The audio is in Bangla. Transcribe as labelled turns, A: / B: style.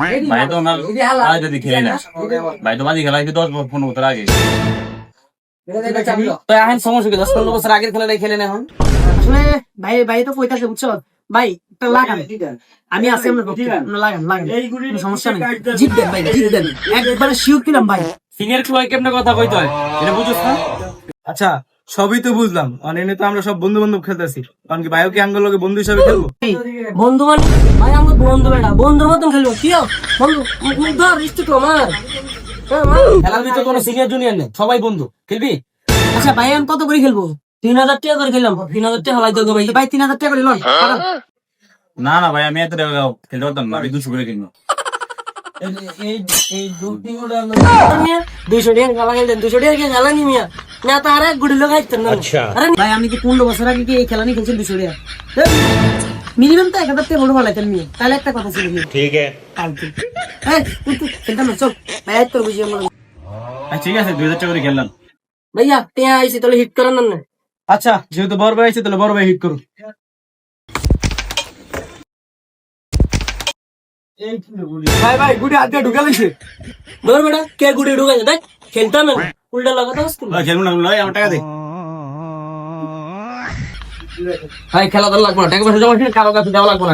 A: ভাই তো না যদি খেলে না ভাই তো বাজি খেলা 10-15 বছর আগে।
B: তো এখন সমস্যা কি 10-15 বছর আগের খেলাটাই খেলেন এখন?
C: আসলে ভাই ভাই তো কইতাছে বুঝছো ভাই একটা লাগান আমি আছি আমরা পক্ষে আমরা লাগান কোনো সমস্যা নেই জিতবেন ভাই জিতবেন একবারে শিওর দিলাম ভাই
B: সিনিয়র ক্লাব কেমনে কথা কইতে হয় এটা বুঝছ না?
D: আচ্ছা সবই তো বুঝলাম, এনে তো আমরা সব বন্ধু বান্ধব খেলতেছি, কারণ কি ভাইও কি আঙ্গল লোকে বন্ধু হিসাবে খেলবো?
C: বন্ধু মানে ভাই আমরা বন্ধু বেটা বন্ধুর মতন খেলবো কি বন্ধু ধর ইস্টু তো আমার
B: খেলার ভিতরে কোনো সিনিয়র জুনিয়র নেই, সবাই বন্ধু। খেলবি?
C: আচ্ছা ভাই আমি কত করে খেলবো 3000 টাকা করে খেললাম
B: 3000 টাকা হলাই তোকে ভাই।
C: ভাই 3000 টাকা করে লন
A: না না ভাই আমি এত টাকা খেলতে পারতাম না, আমি 200 করে কিনবো।
B: এই দুটিগুলো
C: 200 টাকা খেলা খেলতেন 200 টাকা খেলা নি মিয়া না তো আর এক গুড়ি লোক আইতেন না আরে ভাই আমি কি 15 বছর আগে কি এই খেলা নিয়ে খেলছেন 200 টাকা মিনিমাম তো 1000 টাকা বড় ভালাইতেন মিয়া তাহলে একটা কথা ছিল ঠিক আছে এই তুই খেলতাম না চল ভাই আয় তোর বুঝি আমরা
A: ঠিক আছে 2000 টাকা করে খেললাম।
C: ভাইয়া টিয়া আইছি তাহলে হিট করার না
D: আচ্ছা যেহেতু বড় ভাই আছে তাহলে বড় ভাই হিট করুন। ভাই ভাই গুডি হাত দিয়ে ঢুকে লাইছে।
C: ধর বেটা কে গুড়ি ঢুকাইছে দেখ খেলতাম না উল্টা লাগাতে আসতো
A: ভাই খেলবো না ভাই, আমার টাকা দে।
B: ভাই খেলা তো লাগবে না, টাকা পয়সা জমা করে কারো কাছে যাওয়া লাগবে না।